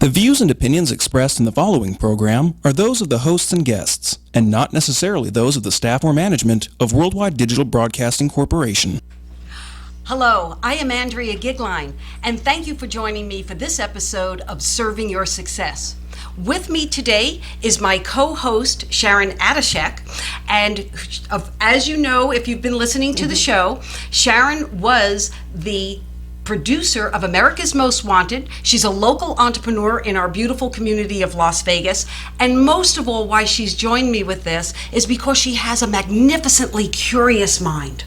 The views and opinions expressed in the following program are those of the hosts and guests, and not necessarily those of the staff or management of Worldwide Digital Broadcasting Corporation. Hello, I am Andrea Goeglein, and thank you for joining me for this episode of Serving Your Success. With me today is my co-host, Sharon Adashek, and as you know, if you've been listening to the show, Sharon was the producer of America's Most Wanted. She's a local entrepreneur in our beautiful community of Las Vegas. And most of all, why she's joined me with this is because she has a magnificently curious mind.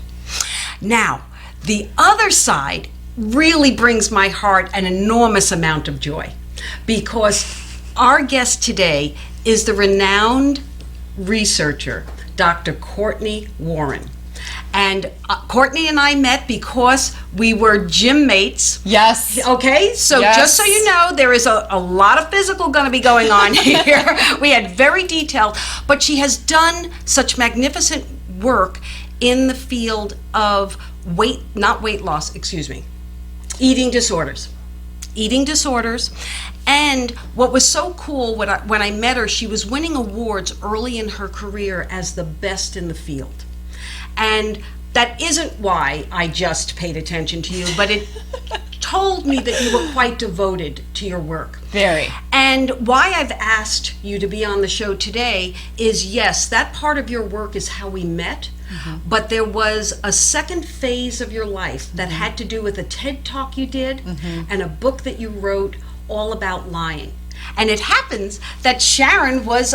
Now, the other side really brings my heart an enormous amount of joy, because our guest today is the renowned researcher, Dr. Courtney Warren. And Courtney and I met because we were gym mates. Yes. Okay, so yes. Just so you know, there is a lot of physical going to be going on here. We had very detailed, but she has done such magnificent work in the field of eating disorders. Eating disorders. And what was so cool when I met her, she was winning awards early in her career as the best in the field. And that isn't why I just paid attention to you, but it told me that you were quite devoted to your work. Very. And why I've asked you to be on the show today is, yes, that part of your work is how we met, but there was a second phase of your life that had to do with a TED Talk you did and a book that you wrote all about lying. And it happens that Sharon was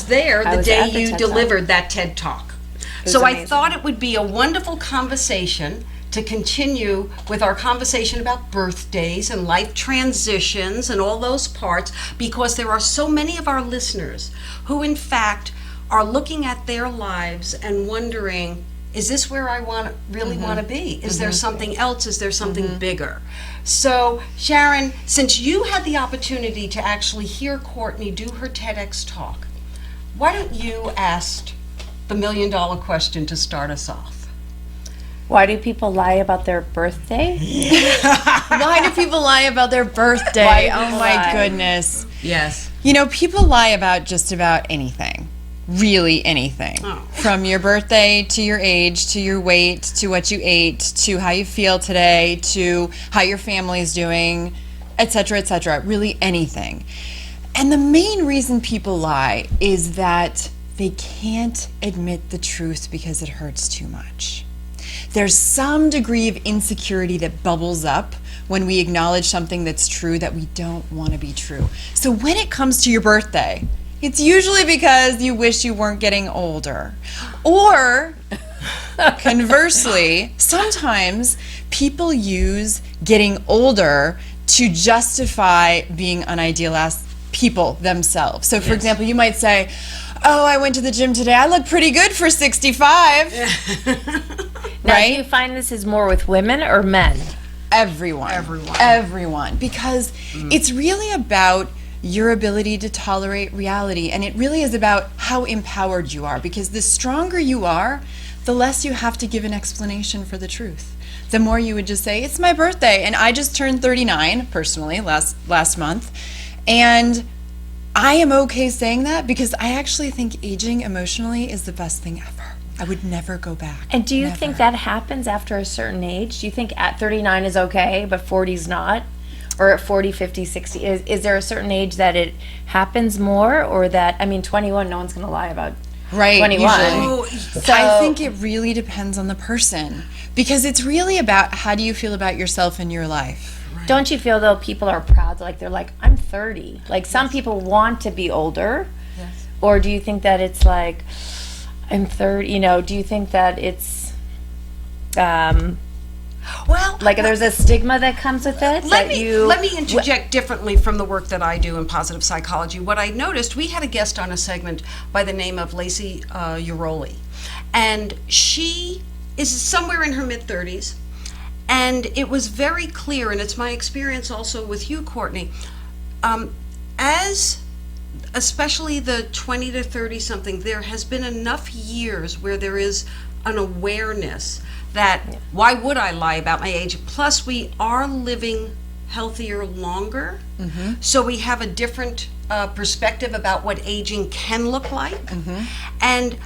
there the day you delivered that TED Talk. So amazing. I thought it would be a wonderful conversation to continue with our conversation about birthdays and life transitions and all those parts, because there are so many of our listeners who in fact are looking at their lives and wondering, is this where I really want to be? Is there something else? Is there something bigger? So Sharon, since you had the opportunity to actually hear Courtney do her TEDx talk, why don't you ask the $1 million question to start us off? Why do people lie about their birthday? Why do people lie about their birthday? Oh my goodness. Yes. You know, people lie about just about anything. Really anything. From your birthday to your age, to your weight, to what you ate, to how you feel today, to how your family's doing, etc., etc. Really anything. And the main reason people lie is that they can't admit the truth because it hurts too much. There's some degree of insecurity that bubbles up when we acknowledge something that's true that we don't want to be true. So when it comes to your birthday, it's usually because you wish you weren't getting older. Or, conversely, sometimes people use getting older to justify being unideal as people themselves. So for example, you might say, oh, I went to the gym today. I look pretty good for 65. Now, do you find this is more with women or men? Everyone. Because it's really about your ability to tolerate reality. And it really is about how empowered you are. Because the stronger you are, the less you have to give an explanation for the truth. The more you would just say, it's my birthday. And I just turned 39, personally, last month. And I am okay saying that because I actually think aging emotionally is the best thing ever. I would never go back. And do you think that happens after a certain age? Do you think at 39 is okay, but 40 is not? Or at 40, 50, 60? Is there a certain age that it happens more? Or that, 21, no one's going to lie about 21. So I think it really depends on the person. Because it's really about how do you feel about yourself in your life. Don't you feel, though, people are proud, they're like, I'm 30. Like, some people want to be older. Yes. Or do you think that it's like, I'm 30, do you think that it's, there's a stigma that comes with it? Let me interject differently from the work that I do in positive psychology. What I noticed, we had a guest on a segment by the name of Lacey Uroli, and she is somewhere in her mid-30s. And it was very clear, and it's my experience also with you, Courtney, as especially the 20 to 30 something, there has been enough years where there is an awareness that why would I lie about my age? Plus, we are living healthier longer. So we have a different perspective about what aging can look like. And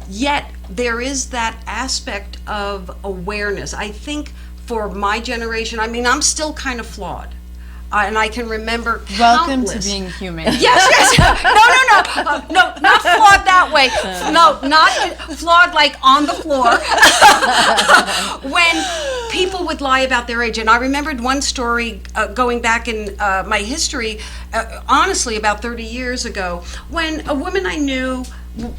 yet there is that aspect of awareness. I think for my generation, I mean, I'm still kind of flawed. And I can remember Welcome countless. to being human. Yes. No, not flawed that way. No, not flawed like on the floor. When people would lie about their age. And I remembered one story going back in my history, honestly, about 30 years ago, when a woman I knew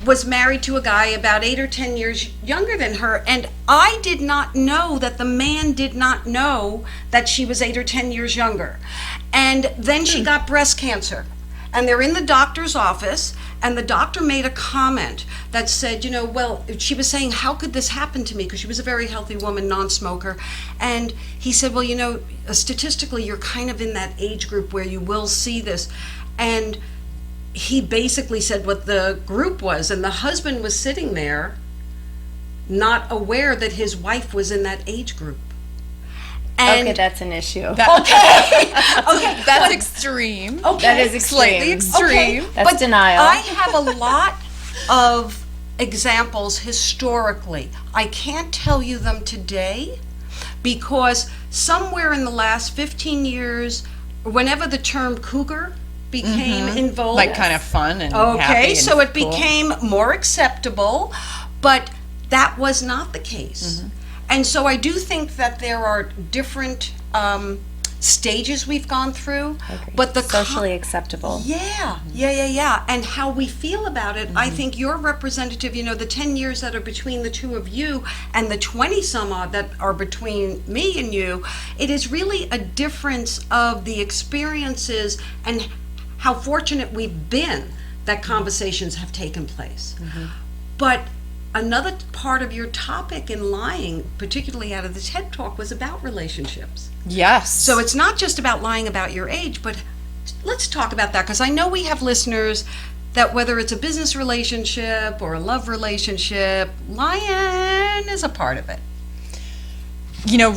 was married to a guy about 8 or 10 years younger than her, and I did not know that the man did not know that she was 8 or 10 years younger. And then she got breast cancer, and they're in the doctor's office, and the doctor made a comment that said, well, she was saying, how could this happen to me? Because she was a very healthy woman, non-smoker. And he said, well, statistically, you're kind of in that age group where you will see this. And he basically said what the group was, and the husband was sitting there not aware that his wife was in that age group. And Okay, that's an issue. okay, That's extreme. okay, That is Slightly extreme. extreme. That's but denial. I have a lot of examples historically. I can't tell you them today because somewhere in the last 15 years, whenever the term cougar became in vogue. Like kind of fun and Okay, happy so and it cool. became more acceptable, but that was not the case. And so I do think that there are different stages we've gone through, but the socially acceptable. yeah, and how we feel about it. I think you're representative, the 10 years that are between the two of you and the 20 some odd that are between me and you, it is really a difference of the experiences and how fortunate we've been that conversations have taken place. But another part of your topic in lying, particularly out of the TED Talk, was about relationships. Yes. So it's not just about lying about your age, but let's talk about that, because I know we have listeners that whether it's a business relationship or a love relationship, lying is a part of it.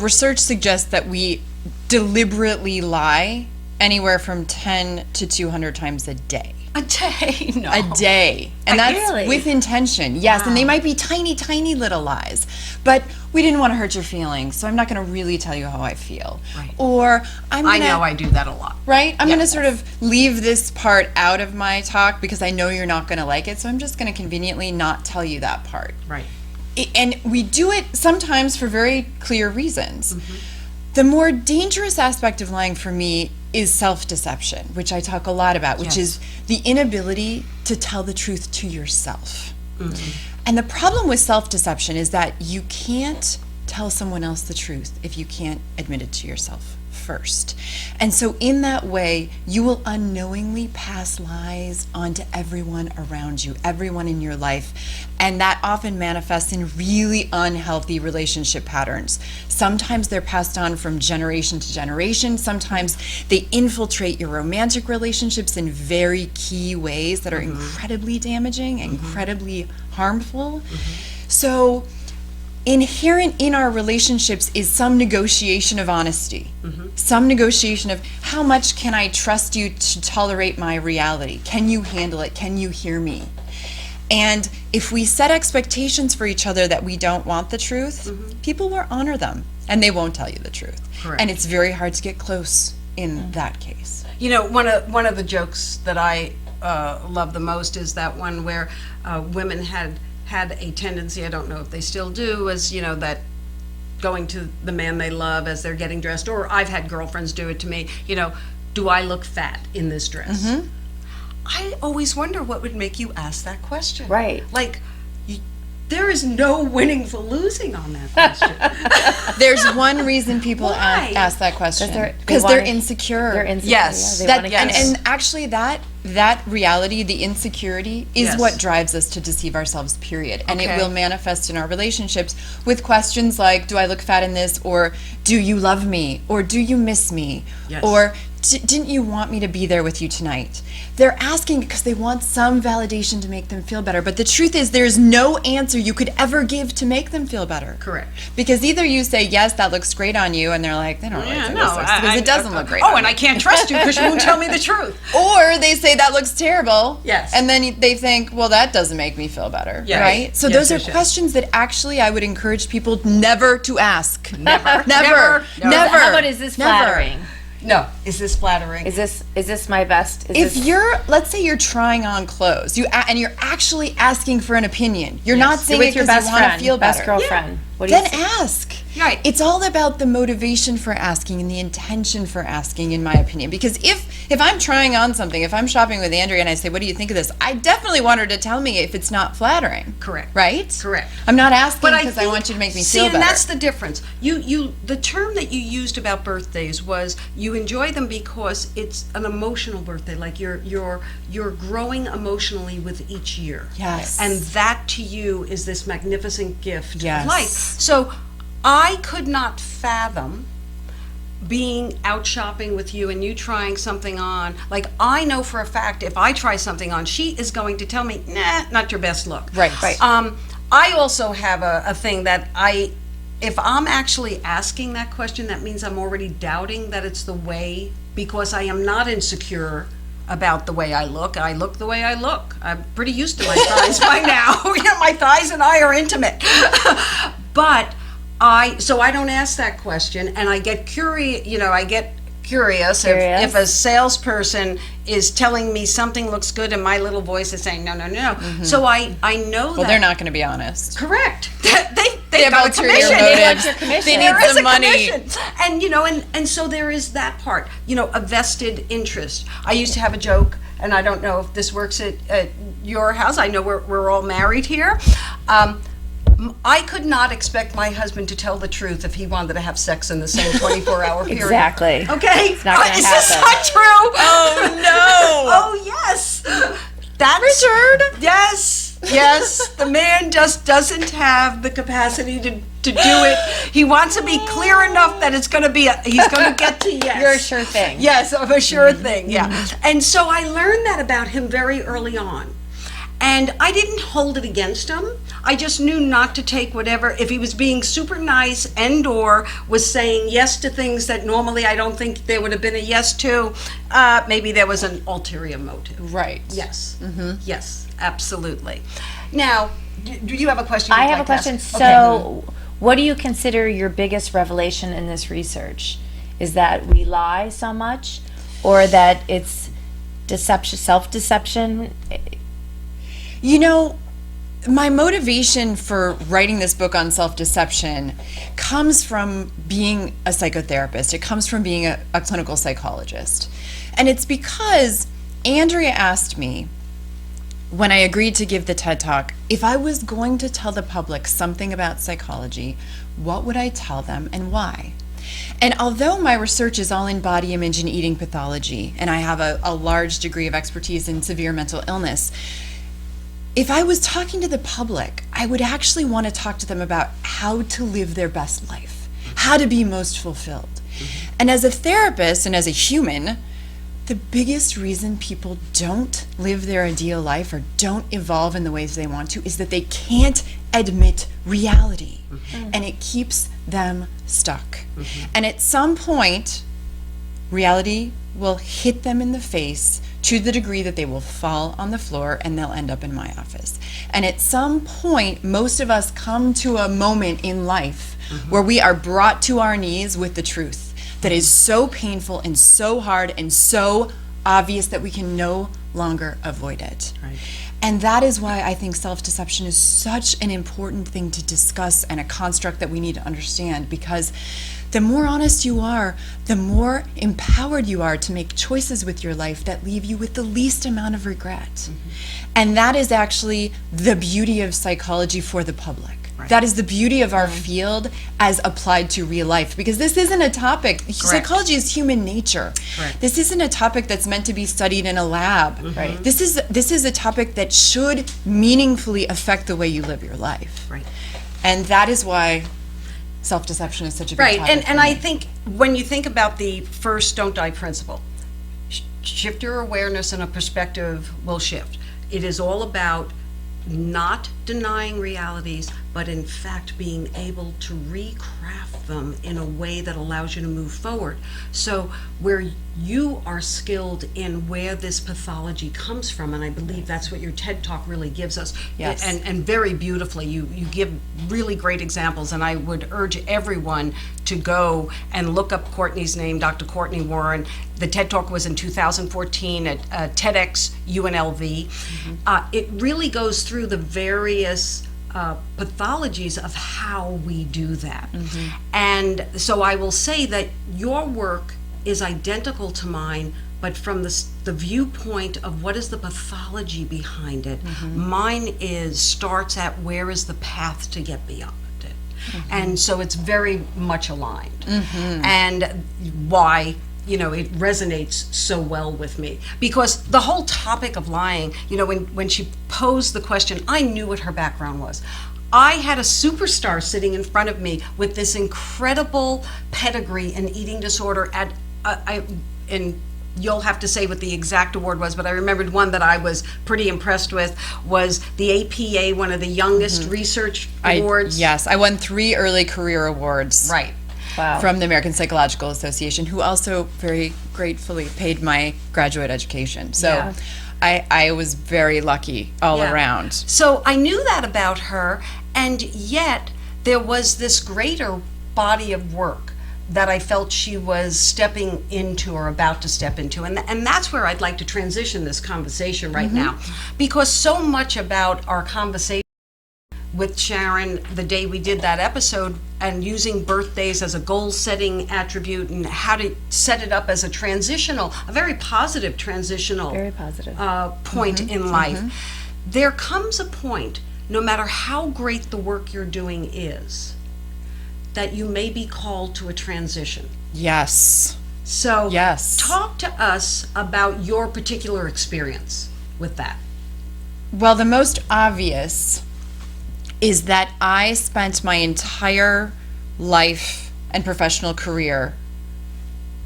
Research suggests that we deliberately lie anywhere from 10 to 200 times a day. A day? No. A day. And that's Really? with intention. Yes, and they might be tiny, tiny little lies. But we didn't want to hurt your feelings, so I'm not going to really tell you how I feel. Right. Or I'm I going know to... I do that a lot. Right? I'm going to sort of leave this part out of my talk because I know you're not going to like it, so I'm just going to conveniently not tell you that part. Right. And we do it sometimes for very clear reasons. The more dangerous aspect of lying for me is self-deception, which I talk a lot about, which is the inability to tell the truth to yourself. And the problem with self-deception is that you can't tell someone else the truth if you can't admit it to yourself first. And so in that way, you will unknowingly pass lies on to everyone around you, everyone in your life. And that often manifests in really unhealthy relationship patterns. Sometimes they're passed on from generation to generation. Sometimes they infiltrate your romantic relationships in very key ways that are incredibly damaging, incredibly harmful. So inherent in our relationships is some negotiation of honesty, some negotiation of how much can I trust you to tolerate my reality? Can you handle it? Can you hear me? And if we set expectations for each other that we don't want the truth, people will honor them and they won't tell you the truth. Correct. And it's very hard to get close in that case. One of the jokes that I love the most is that one where women had a tendency, I don't know if they still do, as that going to the man they love as they're getting dressed, or I've had girlfriends do it to me, do I look fat in this dress? I always wonder what would make you ask that question. Right. Like, there is no winning for losing on that question. There's one reason people Why? ask that question. They Because they're wanna- insecure. They're insecure. Yes. Yeah, they That, wanna get and it. actually that that reality, the insecurity, is Yes. what drives us to deceive ourselves, period. And Okay. it will manifest in our relationships with questions like, do I look fat in this? Or do you love me? Or do you miss me? Yes. Or didn't you want me to be there with you tonight? They're asking because they want some validation to make them feel better. But the truth is, there's no answer you could ever give to make them feel better. Correct. Because either you say, yes, that looks great on you, and they're like, they don't really think this looks, because it doesn't look great on Oh, and me. I can't trust you because you won't tell me the truth. Or they say that looks terrible. Yes. And then they think, well, that doesn't make me feel better. Yes. Right? So Yes, those are yes, yes. questions that actually I would encourage people never to ask. Never. Never. No. Never. How about, is this Never. flattering? No. Is this flattering? Is this my best? If you're, let's say you're trying on clothes, and you're actually asking for an opinion. You're not saying with it your because best you want to friend, feel best better. girlfriend? What do you Then say? ask. Right. It's all about the motivation for asking and the intention for asking, in my opinion. Because if I'm trying on something, if I'm shopping with Andrea and I say, what do you think of this? I definitely want her to tell me if it's not flattering. Correct. Right? Correct. I'm not asking But because I think- want you to make me see, feel and better. that's the difference. The term that you used about birthdays was you enjoy them because it's an emotional birthday, like you're growing emotionally with each year. Yes. And that to you is this magnificent gift Yes. of life. So I could not fathom being out shopping with you and you trying something on. Like, I know for a fact if I try something on, she is going to tell me, nah, not your best look. Right. Right. I also have a thing that if I'm actually asking that question, that means I'm already doubting that it's the way, because I am not insecure about the way I look. I look the way I look. I'm pretty used to my thighs by now. My thighs and I are intimate. But so I don't ask that question, and I get curious. I get curious. If a salesperson is telling me something looks good and my little voice is saying no. Mm-hmm. So I know that. Well, they're not going to be honest. Correct. They have got a ulterior commission. motives. They want your commission. They need There is some a money. commission. And so there is that part, a vested interest. I used to have a joke, and I don't know if this works at your house. I know we're all married here. I could not expect my husband to tell the truth if he wanted to have sex in the same 24-hour period. Exactly. Okay? It's not gonna Is this happen. not true? Oh, no. Oh, yes. That's Richard. Yes. The man just doesn't have the capacity to do it. He wants to be clear enough that it's going to be he's going to get to yes. You're a sure thing. Yes, of a sure thing. Yeah. And so I learned that about him very early on. And I didn't hold it against him. I just knew not to take whatever, if he was being super nice and or was saying yes to things that normally I don't think there would have been a yes to, maybe there was an ulterior motive. Right. Yes. Yes, absolutely. Now, do you have a question? I you'd have a like to ask? question. Okay. So, what do you consider your biggest revelation in this research? Is that we lie so much, or that it's deception, self-deception? My motivation for writing this book on self-deception comes from being a psychotherapist. It comes from being a clinical psychologist. And it's because Andrea asked me, when I agreed to give the TED Talk, if I was going to tell the public something about psychology, what would I tell them and why? And although my research is all in body image and eating pathology, and I have a large degree of expertise in severe mental illness, if I was talking to the public, I would actually want to talk to them about how to live their best life, how to be most fulfilled. And as a therapist and as a human, the biggest reason people don't live their ideal life or don't evolve in the ways they want to is that they can't admit reality. And it keeps them stuck. And at some point, reality will hit them in the face to the degree that they will fall on the floor and they'll end up in my office. And at some point, most of us come to a moment in life where we are brought to our knees with the truth that is so painful and so hard and so obvious that we can no longer avoid it. Right. And that is why I think self-deception is such an important thing to discuss and a construct that we need to understand, because the more honest you are, the more empowered you are to make choices with your life that leave you with the least amount of regret. And that is actually the beauty of psychology for the public. That is the beauty of our field as applied to real life, because this isn't a topic. Psychology is human nature. Correct. This isn't a topic that's meant to be studied in a lab. Right. This is a topic that should meaningfully affect the way you live your life. Right. And that is why self-deception is such a big Right, topic. and I think when you think about the first don't die principle, shift your awareness and a perspective will shift. It is all about not denying realities, but in fact being able to recraft them in a way that allows you to move forward. So where you are skilled in where this pathology comes from, and I believe that's what your TED Talk really gives us, Yes. and very beautifully, you give really great examples, and I would urge everyone to go and look up Courtney's name, Dr. Courtney Warren. The TED Talk was in 2014 at TEDx UNLV. It really goes through the various pathologies of how we do that. And so I will say that your work is identical to mine, but from the viewpoint of what is the pathology behind it. Mine starts at where is the path to get beyond it. And so it's very much aligned. And why it resonates so well with me, because the whole topic of lying, when she posed the question, I knew what her background was. I had a superstar sitting in front of me with this incredible pedigree in eating disorder and you'll have to say what the exact award was, but I remembered one that I was pretty impressed with was the APA, one of the youngest research awards. Yes, I won 3 early career awards. Right. Wow. From the American Psychological Association, who also very gratefully paid my graduate education. So Yeah. I was very lucky all Yeah. around. So I knew that about her, and yet there was this greater body of work that I felt she was stepping into or about to step into. And that's where I'd like to transition this conversation right now, because so much about our conversation with Sharon the day we did that episode, and using birthdays as a goal-setting attribute and how to set it up as a very positive transitional Very positive. point in life. There comes a point, no matter how great the work you're doing is, that you may be called to a transition. Yes. So Yes. talk to us about your particular experience with that. Well, the most obvious is that I spent my entire life and professional career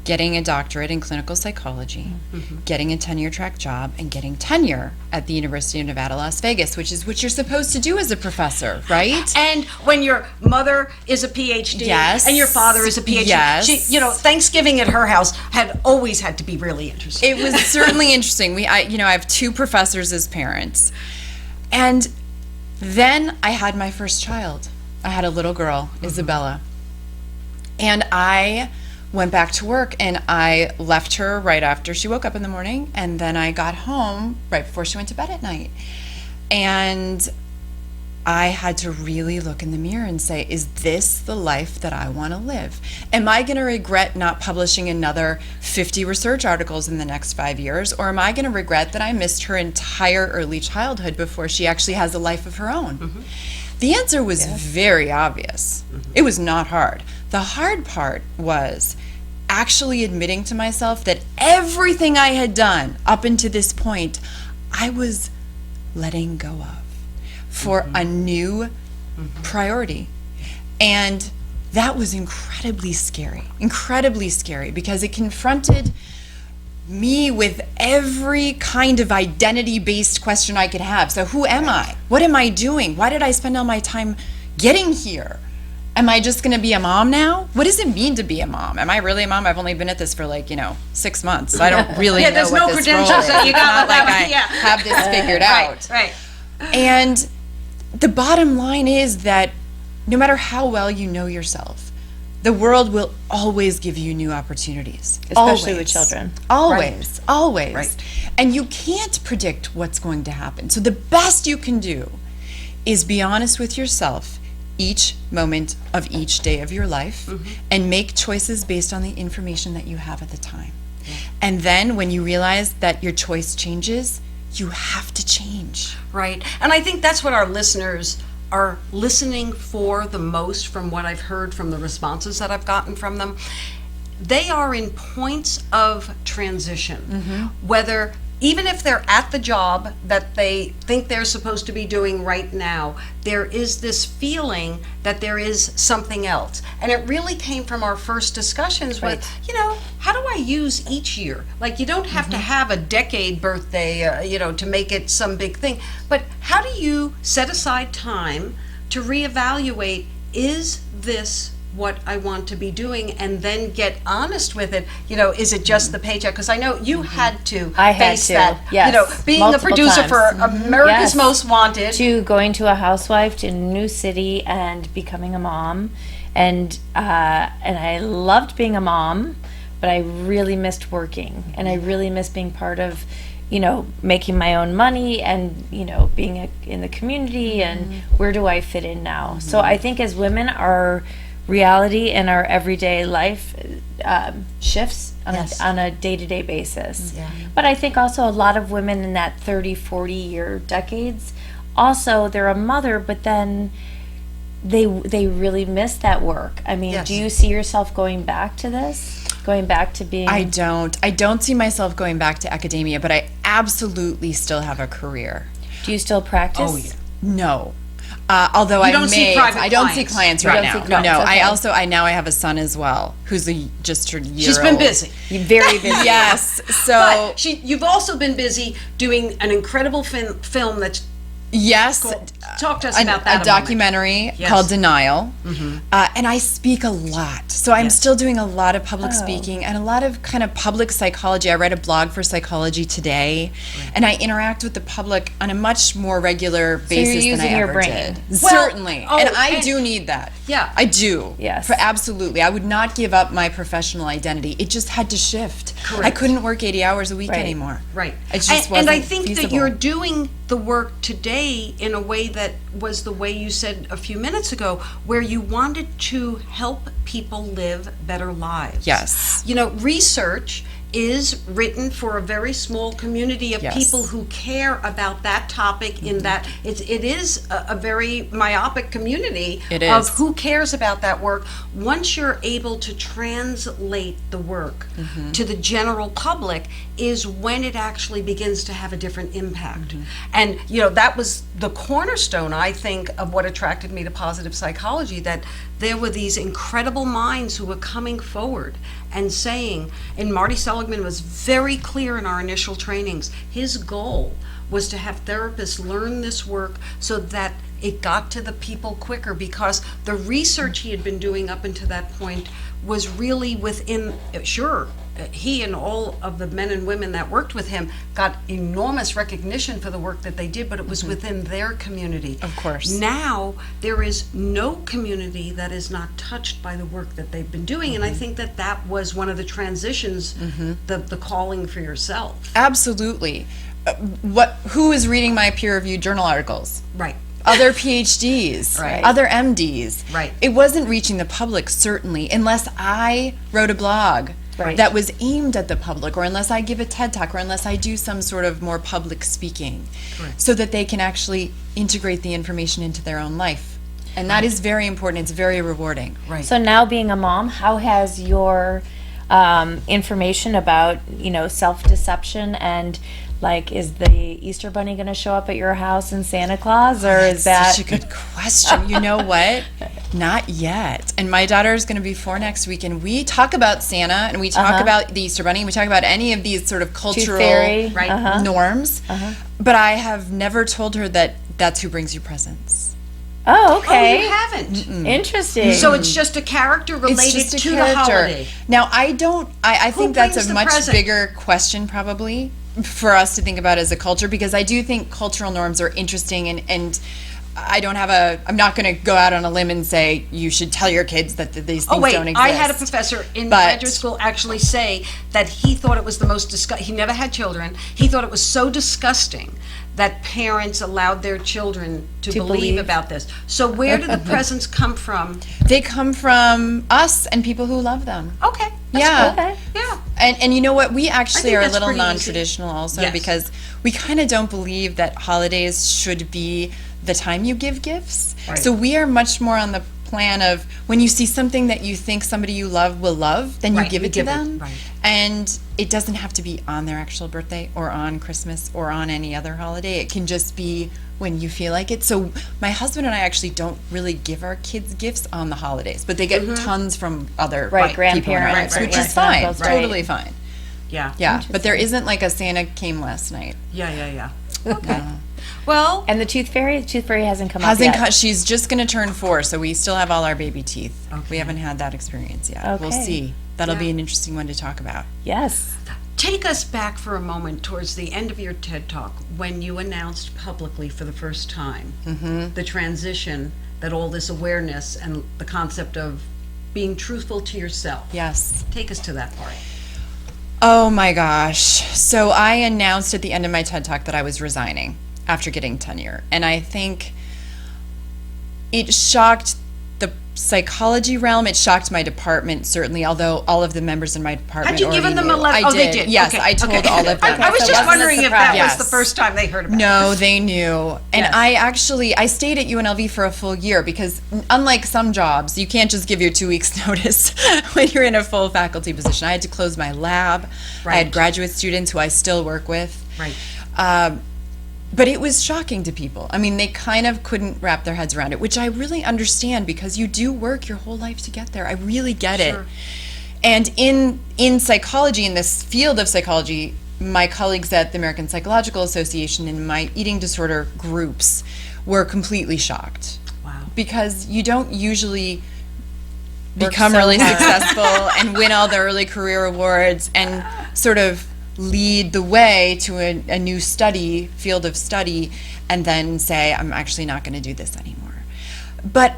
getting a doctorate in clinical psychology, getting a tenure-track job, and getting tenure at the University of Nevada, Las Vegas, which is what you're supposed to do as a professor, right? And when your mother is a PhD, Yes. and your father is a PhD, Yes. Thanksgiving at her house had always had to be really interesting. It was certainly interesting. I have 2 professors as parents. And then I had my first child. I had a little girl, Isabella. And I went back to work, and I left her right after she woke up in the morning, and then I got home right before she went to bed at night. And I had to really look in the mirror and say, is this the life that I want to live? Am I going to regret not publishing another 50 research articles in the next 5 years? Or am I going to regret that I missed her entire early childhood before she actually has a life of her own? The answer was very obvious. It was not hard. The hard part was actually admitting to myself that everything I had done up until this point, I was letting go of for a new priority. And that was incredibly scary, because it confronted me with every kind of identity-based question I could have. So who am I? What am I doing? Why did I spend all my time getting here? Am I just going to be a mom now? What does it mean to be a mom? Am I really a mom? I've only been at this for 6 months. I don't really know there's what no this credentials role is. that you It's got not with that like one, I have this figured out. Right. And the bottom line is that no matter how well you know yourself, the world will always give you new opportunities. Especially with Always. children. Always. Right. And you can't predict what's going to happen. So the best you can do is be honest with yourself each moment of each day of your life and make choices based on the information that you have at the time. And then when you realize that your choice changes, you have to change. Right. And I think that's what our listeners are listening for the most, from what I've heard from the responses that I've gotten from them, they are in points of transition, whether even if they're at the job that they think they're supposed to be doing right now, there is this feeling that there is something else. And it really came from our first discussions with, how do I use each year? Like, you don't have to have a decade birthday, to make it some big thing. But how do you set aside time to reevaluate, is this what I want to be doing, and then get honest with it? Is it just the paycheck? Because I know you had to face that. Yes. Being Multiple a producer times. for America's Yes. Most Wanted. To going to a housewife to a new city and becoming a mom, and I loved being a mom, but I really missed working, and I really missed being part of, making my own money, and being in the community, and where do I fit in now? So I think as women, our reality in our everyday life shifts on a day-to-day basis. But I think also a lot of women in that 30, 40-year decades, also they're a mother, but then they really miss that work. I mean, do you see yourself going back to this? Going back to being... I don't see myself going back to academia, but I absolutely still have a career. Do you still practice? Oh, yeah. No. Although You don't see private I don't see clients. clients You right don't now. see clients, No, okay. I now have a son as well, who's just turned a year She's been old. busy. You're very busy. Yes. So But you've also been busy doing an incredible film that's yes, talk to us about that. a documentary called Denial, and I speak a lot. So I'm still doing a lot of public speaking and a lot of kind of public psychology. I write a blog for Psychology Today, and I interact with the public on a much more regular basis using than I your ever brain. did. Well, Certainly, and I and- do need that. Yeah. I do. Yes. Absolutely. I would not give up my professional identity. It just had to shift. Correct. I couldn't work 80 hours a week Right. anymore. Right. It just and I wasn't think that feasible. you're doing the work today in a way that was the way you said a few minutes ago, where you wanted to help people live better lives. Yes. Research is written for a very small community of Yes. people who care about that topic, in that it is a very myopic community It of is. who cares about that work. Once you're able to translate the work to the general public is when it actually begins to have a different impact. And that was the cornerstone, I think, of what attracted me to positive psychology, that there were these incredible minds who were coming forward and saying, and Marty Seligman was very clear in our initial trainings, his goal was to have therapists learn this work so that it got to the people quicker, because the research he had been doing up until that point was really within, he and all of the men and women that worked with him got enormous recognition for the work that they did, but it was within their community. Of course. Now, there is no community that is not touched by the work that they've been doing, and I think that was one of the transitions, the calling for yourself. Absolutely. Who is reading my peer-reviewed journal articles? Right. Other PhDs, Right. other MDs. Right. It wasn't reaching the public, certainly, unless I wrote a blog Right. that was aimed at the public, or unless I give a TED Talk, or unless I do some sort of more public speaking, so that they can actually integrate the information into their own life. And that is very important. It's very rewarding. Right. So now being a mom, how has your information about, self-deception and is the Easter Bunny going to show up at your house and Santa Claus, or is that... Such a good question. You know what? Not yet. And my daughter is going to be 4 next week, and we talk about Santa, and we talk about the Easter Bunny, and we talk about any of these sort of cultural fairy, Right. norms. But I have never told her that that's who brings you presents. Oh, Oh, okay. you haven't. Interesting. So it's just a character related It's just a to the character. holiday. Now, I think that's brings a the much present? bigger question, probably, for us to think about as a culture, because I do think cultural norms are interesting, and I'm not going to go out on a limb and say you should tell your kids that these things Oh wait, don't exist. I had a professor in graduate school actually say that he thought it was the most he never had children. He thought it was so disgusting that parents allowed their children to believe about this. So where do the presents come from? They come from us and people who love them. Okay. That's Yeah. cool. Okay. Yeah. And you know what? We actually think are a that's little pretty easy. non-traditional also, Yes. because we kind of don't believe that holidays should be the time you give gifts. So we are much more on the plan of when you see something that you think somebody you love will love, then you give it to them. And it doesn't have to be on their actual birthday or on Christmas or on any other holiday. It can just be when you feel like it. So my husband and I actually don't really give our kids gifts on the holidays, but they get tons from other grandparents, which is fine, totally fine. Yeah. But there isn't like a Santa came last night. Yeah. Okay. Well, And the tooth fairy hasn't come up yet. She's just going to turn 4, so we still have all our baby teeth. We haven't had that experience yet. We'll Okay. see. That'll be an interesting one to talk about. Yes. take us back for a moment towards the end of your TED Talk when you announced publicly for the first time the transition, that all this awareness and the concept of being truthful to yourself. Yes. Take us to that part. Oh my gosh. So I announced at the end of my TED Talk that I was resigning after getting tenure. And I think it shocked the psychology realm. It shocked my department, certainly, although all of the members in my department Had you given them a letter? I did. They did. Yes, Okay. I told all of them. I was So just wasn't wondering a if that surprise. was the first time they heard about it. No, they knew. And Yes. I stayed at UNLV for a full year because unlike some jobs, you can't just give your 2 weeks notice when you're in a full faculty position. I had to close my lab. I had Right. graduate students who I still work with. Right. But it was shocking to people. I mean, they kind of couldn't wrap their heads around it, which I really understand because you do work your whole life to get there. I really get it. And in psychology, in this field of psychology, my colleagues at the American Psychological Association and my eating disorder groups were completely shocked. Wow. Because you don't usually become really successful and win all the early career awards and sort of lead the way to a new field of study, and then say, I'm actually not going to do this anymore. But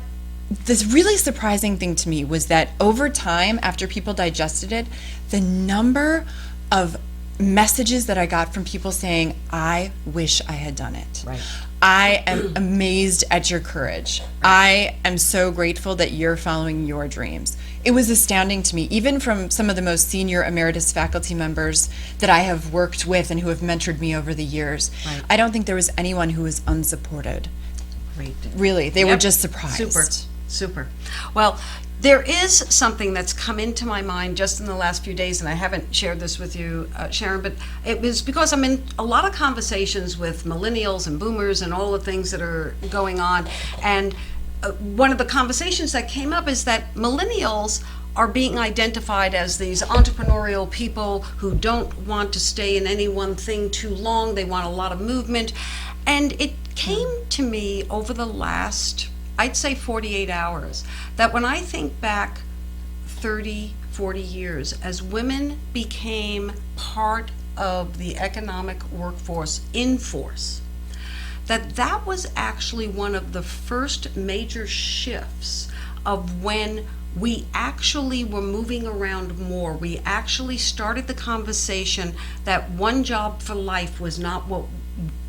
this really surprising thing to me was that over time, after people digested it, the number of messages that I got from people saying, I wish I had done it. Right. I am amazed at your courage. I am so grateful that you're following your dreams. It was astounding to me, even from some of the most senior emeritus faculty members that I have worked with and who have mentored me over the years. Right. I don't think there was anyone who was unsupported. Great. Really, they were Yep. just surprised. Super. Well, there is something that's come into my mind just in the last few days, and I haven't shared this with you, Sharon, but it was because I'm in a lot of conversations with millennials and boomers and all the things that are going on. And one of the conversations that came up is that millennials are being identified as these entrepreneurial people who don't want to stay in any one thing too long. They want a lot of movement. And it came to me over the last, I'd say 48 hours, that when I think back 30, 40 years, as women became part of the economic workforce in force, that was actually one of the first major shifts of when we actually were moving around more. We actually started the conversation that one job for life was not what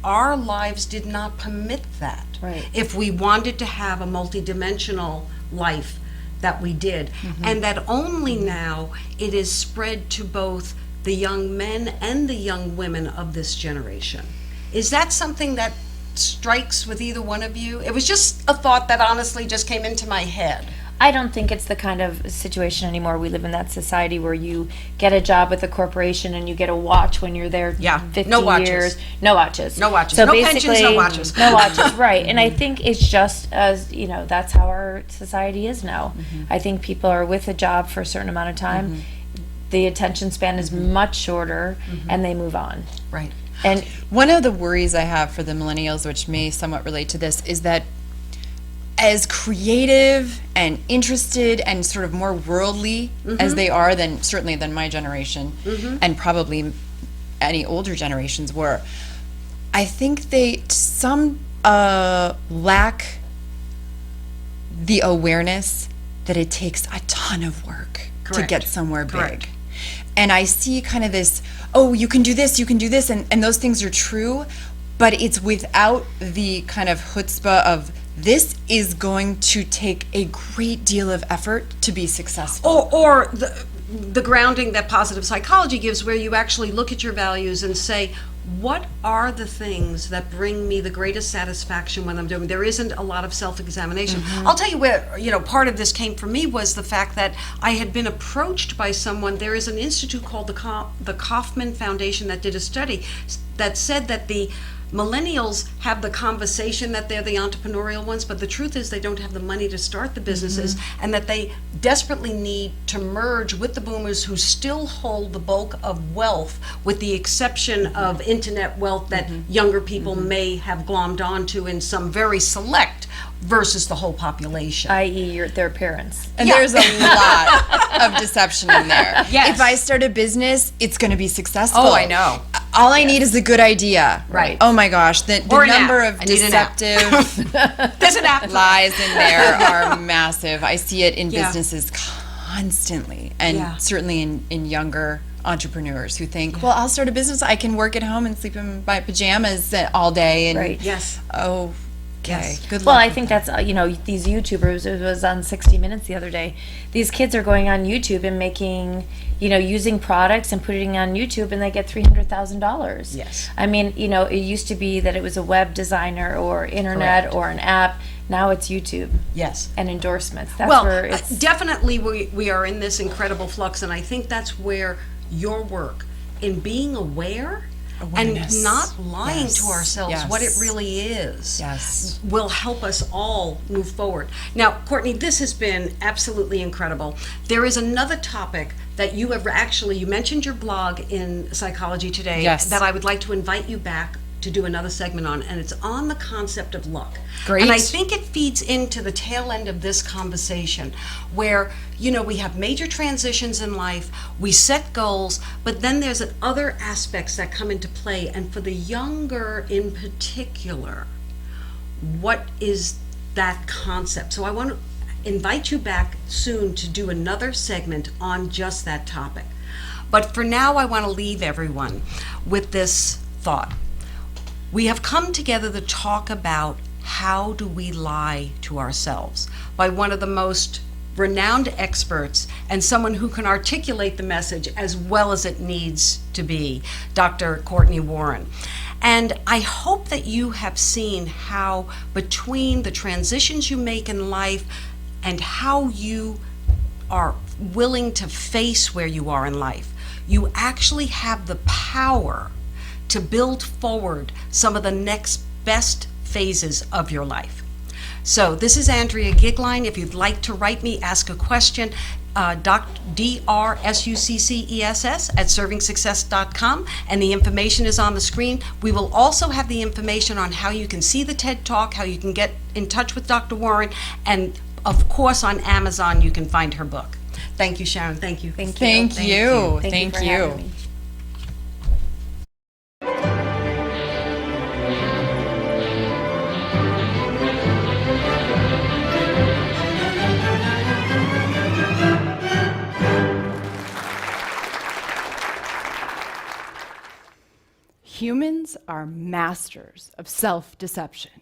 our lives did not permit that. Right. If we wanted to have a multidimensional life, that we did. And that only now it is spread to both the young men and the young women of this generation. Is that something that strikes with either one of you? It was just a thought that honestly just came into my head. I don't think it's the kind of situation anymore. We live in that society where you get a job with a corporation and you get a watch when you're there 50 no watches. years. No watches. No watches. So No basically, pensions, no watches. No watches, right. And I think it's just as, that's how our society is now. I think people are with a job for a certain amount of time. The attention span is much shorter and they move on. Right. And One of the worries I have for the millennials, which may somewhat relate to this, is that as creative and interested and sort of more worldly as they are certainly than my generation and probably any older generations were, I think some lack the awareness that it takes a ton of work to Correct. get somewhere Correct. big. And I see kind of this, you can do this, and those things are true, but it's without the kind of chutzpah of this is going to take a great deal of effort to be successful. Or the grounding that positive psychology gives, where you actually look at your values and say, what are the things that bring me the greatest satisfaction when I'm doing? There isn't a lot of self-examination. I'll tell you where, part of this came from me was the fact that I had been approached by someone. There is an institute called the Kaufman Foundation that did a study that said that the millennials have the conversation that they're the entrepreneurial ones, but the truth is they don't have the money to start the businesses, and that they desperately need to merge with the boomers who still hold the bulk of wealth, with the exception of internet wealth that younger people may have glommed onto in some very select versus the whole population. i.e. their parents. And there's a lot of deception in there. Yes. If I start a business, it's going to be successful. Oh, I know. All I need is a good idea. Right. Oh my gosh, the Or an number app. of I need an app. deceptive There's an app. lies in there are massive. I see it in Yeah. businesses constantly, and Yeah. certainly in younger entrepreneurs who think, well, I'll start a business. I can work at home and sleep in my pajamas all day. And Right. Yes. Oh, okay. Yes. Good luck. Well, I think that's, these YouTubers, it was on 60 Minutes the other day, these kids are going on YouTube and making, using products and putting it on YouTube, and they get $300,000. Yes. I mean, it used to be that it was a web designer or internet Correct. or an app. Now it's YouTube Yes. and endorsements. That's Well, where it's definitely we are in this incredible flux, and I think that's where your work in being aware Awareness. and not lying to Yes. ourselves what it Yes. really is Yes. will help us all move forward. Now, Courtney, this has been absolutely incredible. There is another topic that you have you mentioned your blog in Psychology Today Yes. that I would like to invite you back to do another segment on, and it's on the concept of luck. Great. And I think it feeds into the tail end of this conversation where, we have major transitions in life, we set goals, but then there's other aspects that come into play. And for the younger in particular, what is that concept? So I want to invite you back soon to do another segment on just that topic. But for now, I want to leave everyone with this thought. We have come together to talk about how do we lie to ourselves by one of the most renowned experts and someone who can articulate the message as well as it needs to be, Dr. Courtney Warren. And I hope that you have seen how between the transitions you make in life and how you are willing to face where you are in life, you actually have the power to build forward some of the next best phases of your life. So this is Andrea Goeglein. If you'd like to write me, ask a question, drsuccess@servingsuccess.com, and the information is on the screen. We will also have the information on how you can see the TED Talk, how you can get in touch with Dr. Warren, and of course on Amazon you can find her book. Thank you, Sharon. Thank you. Thank you. Thank you. Thank you for having me. Humans are masters of self-deception.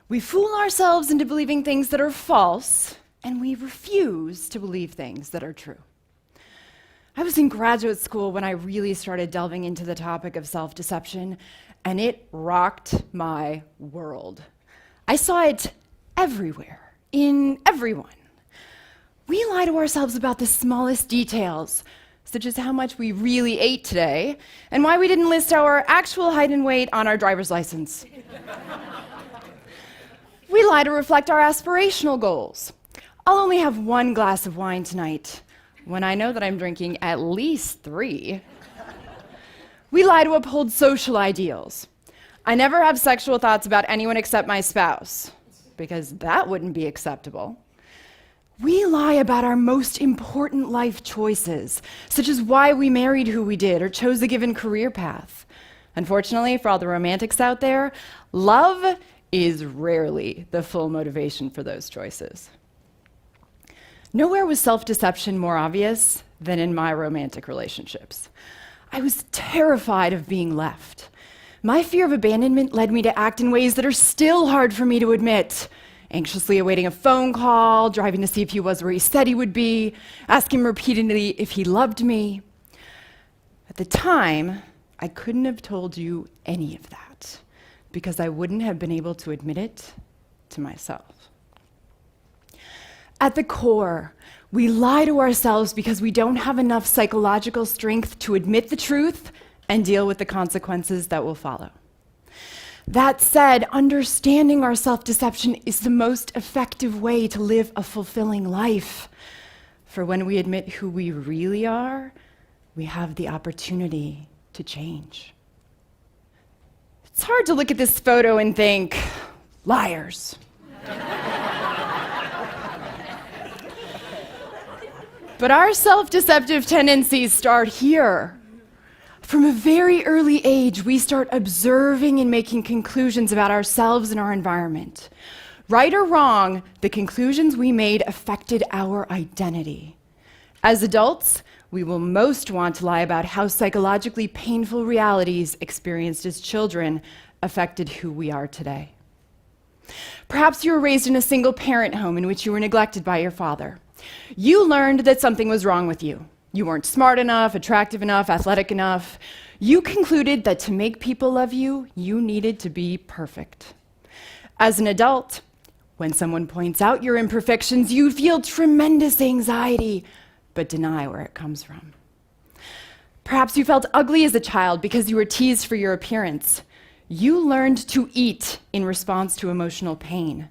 We fool ourselves into believing things that are false, and we refuse to believe things that are true. I was in graduate school when I really started delving into the topic of self-deception, and it rocked my world. I saw it everywhere, in everyone. We lie to ourselves about the smallest details, such as how much we really ate today, and why we didn't list our actual height and weight on our driver's license. We lie to reflect our aspirational goals. I'll only have one glass of wine tonight, when I know that I'm drinking at least 3. We lie to uphold social ideals. I never have sexual thoughts about anyone except my spouse, because that wouldn't be acceptable. We lie about our most important life choices, such as why we married who we did or chose a given career path. Unfortunately, for all the romantics out there, love is rarely the full motivation for those choices. Nowhere was self-deception more obvious than in my romantic relationships. I was terrified of being left. My fear of abandonment led me to act in ways that are still hard for me to admit. Anxiously awaiting a phone call, driving to see if he was where he said he would be, asking him repeatedly if he loved me. At the time, I couldn't have told you any of that because I wouldn't have been able to admit it to myself. At the core, we lie to ourselves because we don't have enough psychological strength to admit the truth and deal with the consequences that will follow. That said, understanding our self-deception is the most effective way to live a fulfilling life. For when we admit who we really are, we have the opportunity to change. It's hard to look at this photo and think, liars. But our self-deceptive tendencies start here. From a very early age, we start observing and making conclusions about ourselves and our environment. Right or wrong, the conclusions we made affected our identity. As adults, we will most want to lie about how psychologically painful realities experienced as children affected who we are today. Perhaps you were raised in a single-parent home in which you were neglected by your father. You learned that something was wrong with you. You weren't smart enough, attractive enough, athletic enough. You concluded that to make people love you, you needed to be perfect. As an adult, when someone points out your imperfections, you feel tremendous anxiety, but deny where it comes from. Perhaps you felt ugly as a child because you were teased for your appearance. You learned to eat in response to emotional pain.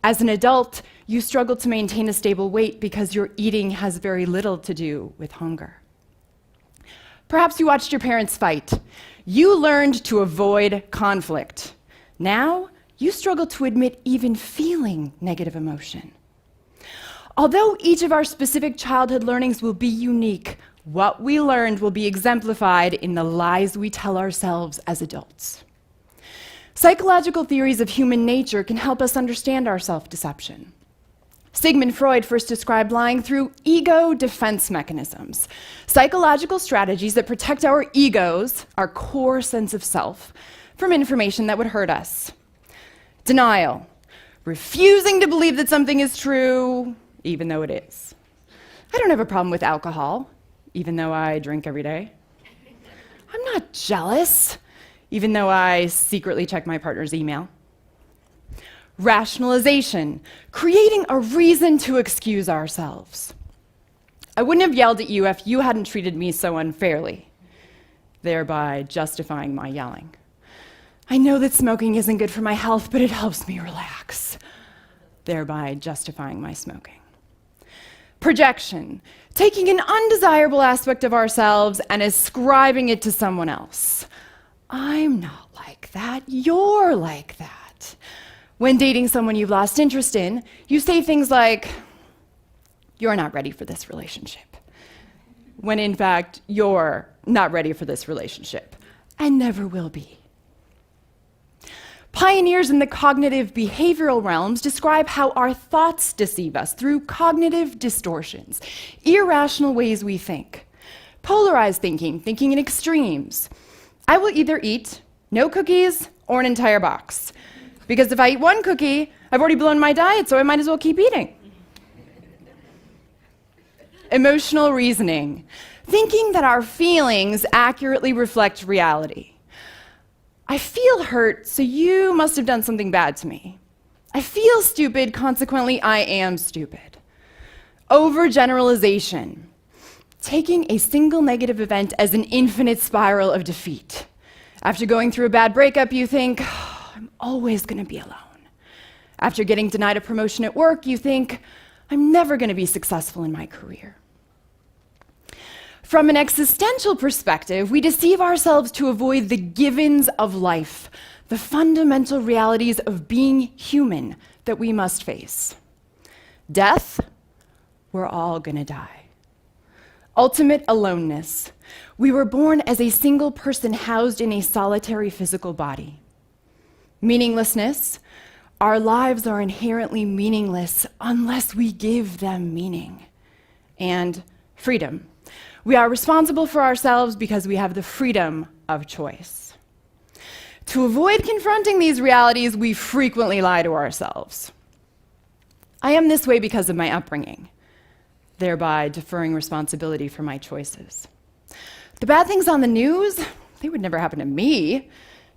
As an adult, you struggle to maintain a stable weight because your eating has very little to do with hunger. Perhaps you watched your parents fight. You learned to avoid conflict. Now, you struggle to admit even feeling negative emotion. Although each of our specific childhood learnings will be unique, what we learned will be exemplified in the lies we tell ourselves as adults. Psychological theories of human nature can help us understand our self-deception. Sigmund Freud first described lying through ego defense mechanisms, psychological strategies that protect our egos, our core sense of self, from information that would hurt us. Denial, refusing to believe that something is true, even though it is. I don't have a problem with alcohol, even though I drink every day. I'm not jealous, even though I secretly check my partner's email. Rationalization, creating a reason to excuse ourselves. I wouldn't have yelled at you if you hadn't treated me so unfairly, thereby justifying my yelling. I know that smoking isn't good for my health, but it helps me relax, thereby justifying my smoking. Projection, taking an undesirable aspect of ourselves and ascribing it to someone else. I'm not like that, you're like that. When dating someone you've lost interest in, you say things like, you're not ready for this relationship. When in fact, you're not ready for this relationship and never will be. Pioneers in the cognitive behavioral realms describe how our thoughts deceive us through cognitive distortions, irrational ways we think. Polarized thinking, thinking in extremes. I will either eat no cookies or an entire box. Because if I eat one cookie, I've already blown my diet, so I might as well keep eating. Emotional reasoning, thinking that our feelings accurately reflect reality. I feel hurt, so you must have done something bad to me. I feel stupid, consequently I am stupid. Overgeneralization, taking a single negative event as an infinite spiral of defeat. After going through a bad breakup, you think, I'm always going to be alone. After getting denied a promotion at work, you think, I'm never going to be successful in my career. From an existential perspective, we deceive ourselves to avoid the givens of life, the fundamental realities of being human that we must face. Death, we're all going to die. Ultimate aloneness. We were born as a single person housed in a solitary physical body. Meaninglessness. Our lives are inherently meaningless unless we give them meaning. And freedom. We are responsible for ourselves because we have the freedom of choice. To avoid confronting these realities, we frequently lie to ourselves. I am this way because of my upbringing, thereby deferring responsibility for my choices. The bad things on the news, they would never happen to me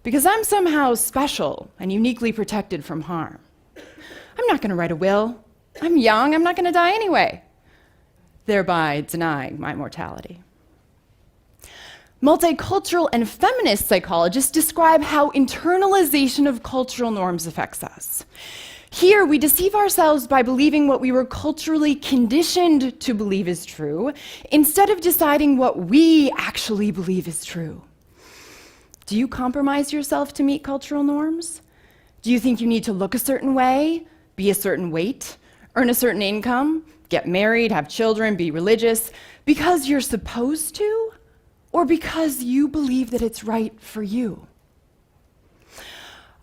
because I'm somehow special and uniquely protected from harm. I'm not going to write a will. I'm young, I'm not going to die anyway, thereby denying my mortality. Multicultural and feminist psychologists describe how internalization of cultural norms affects us. Here, we deceive ourselves by believing what we were culturally conditioned to believe is true, instead of deciding what we actually believe is true. Do you compromise yourself to meet cultural norms? Do you think you need to look a certain way, be a certain weight, earn a certain income, get married, have children, be religious, because you're supposed to, or because you believe that it's right for you?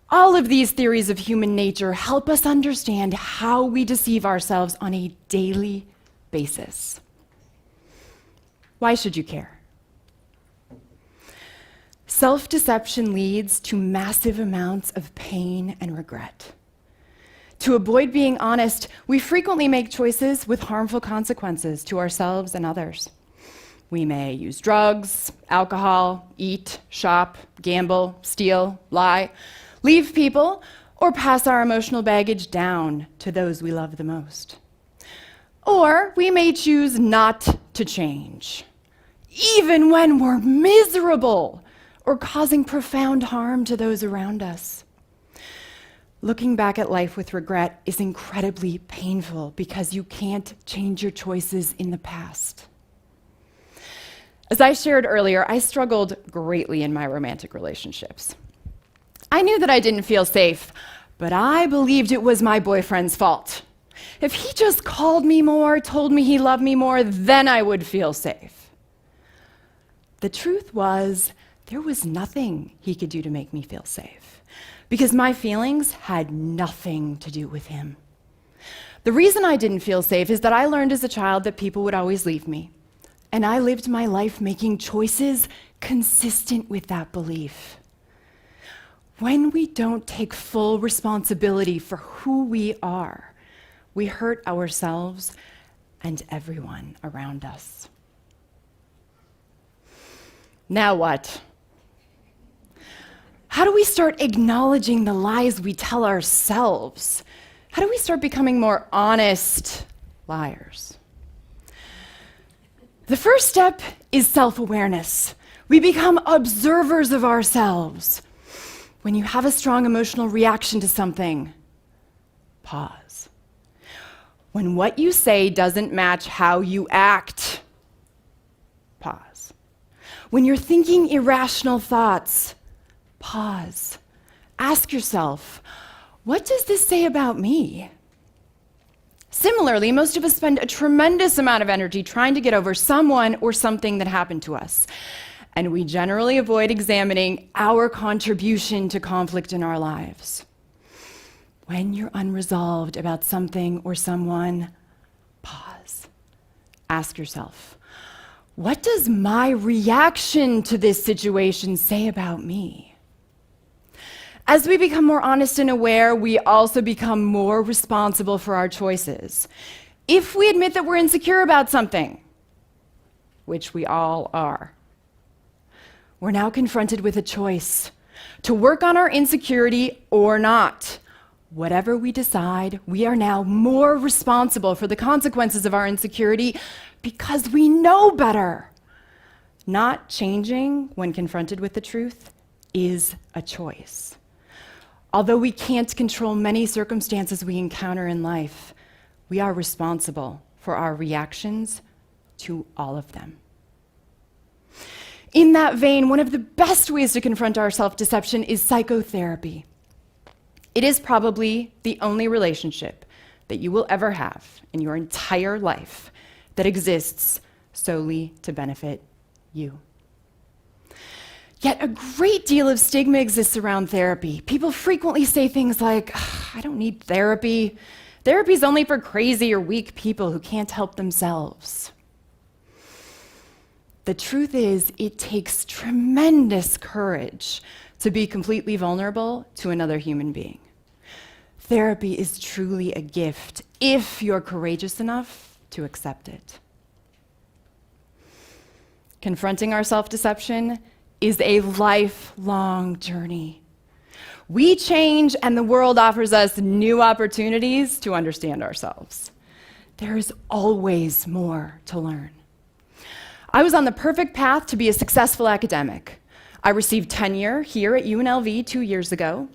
All of these theories of human nature help us understand how we deceive ourselves on a daily basis. Why should you care? Self-deception leads to massive amounts of pain and regret. To avoid being honest, we frequently make choices with harmful consequences to ourselves and others. We may use drugs, alcohol, eat, shop, gamble, steal, lie, leave people, or pass our emotional baggage down to those we love the most. Or we may choose not to change, even when we're miserable or causing profound harm to those around us. Looking back at life with regret is incredibly painful because you can't change your choices in the past. As I shared earlier, I struggled greatly in my romantic relationships. I knew that I didn't feel safe, but I believed it was my boyfriend's fault. If he just called me more, told me he loved me more, then I would feel safe. The truth was, there was nothing he could do to make me feel safe, because my feelings had nothing to do with him. The reason I didn't feel safe is that I learned as a child that people would always leave me, and I lived my life making choices consistent with that belief. When we don't take full responsibility for who we are, we hurt ourselves and everyone around us. Now what? How do we start acknowledging the lies we tell ourselves? How do we start becoming more honest liars? The first step is self-awareness. We become observers of ourselves. When you have a strong emotional reaction to something, pause. When what you say doesn't match how you act, pause. When you're thinking irrational thoughts, pause. Ask yourself, what does this say about me? Similarly, most of us spend a tremendous amount of energy trying to get over someone or something that happened to us. And we generally avoid examining our contribution to conflict in our lives. When you're unresolved about something or someone, pause. Ask yourself, what does my reaction to this situation say about me? As we become more honest and aware, we also become more responsible for our choices. If we admit that we're insecure about something, which we all are, we're now confronted with a choice to work on our insecurity or not. Whatever we decide, we are now more responsible for the consequences of our insecurity because we know better. Not changing when confronted with the truth is a choice. Although we can't control many circumstances we encounter in life, we are responsible for our reactions to all of them. In that vein, one of the best ways to confront our self-deception is psychotherapy. It is probably the only relationship that you will ever have in your entire life that exists solely to benefit you. Yet a great deal of stigma exists around therapy. People frequently say things like, I don't need therapy. Therapy's only for crazy or weak people who can't help themselves. The truth is, it takes tremendous courage to be completely vulnerable to another human being. Therapy is truly a gift if you're courageous enough to accept it. Confronting our self-deception is a lifelong journey. We change, and the world offers us new opportunities to understand ourselves. There is always more to learn. I was on the perfect path to be a successful academic. I received tenure here at UNLV 2 years ago,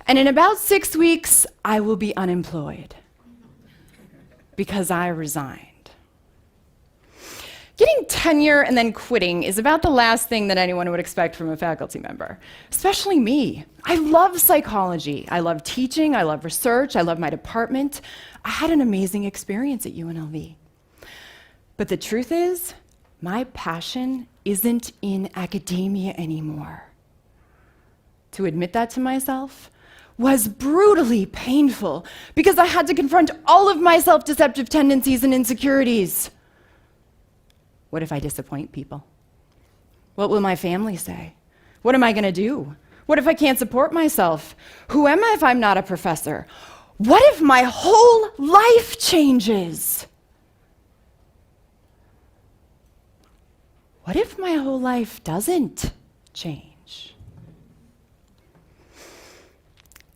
and in about 6 weeks, I will be unemployed because I resigned. Getting tenure and then quitting is about the last thing that anyone would expect from a faculty member, especially me. I love psychology. I love teaching. I love research. I love my department. I had an amazing experience at UNLV. But the truth is, my passion isn't in academia anymore. To admit that to myself was brutally painful because I had to confront all of my self-deceptive tendencies and insecurities. What if I disappoint people? What will my family say? What am I going to do? What if I can't support myself? Who am I if I'm not a professor? What if my whole life changes? What if my whole life doesn't change?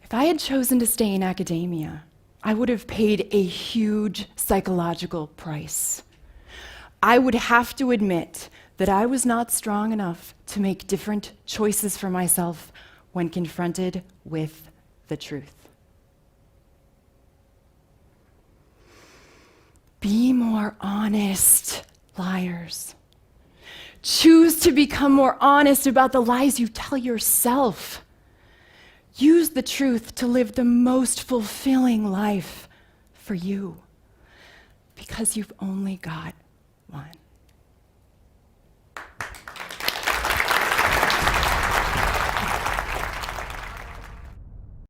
If I had chosen to stay in academia, I would have paid a huge psychological price. I would have to admit that I was not strong enough to make different choices for myself when confronted with the truth. Be more honest, liars. Choose to become more honest about the lies you tell yourself. Use the truth to live the most fulfilling life for you, because you've only got one.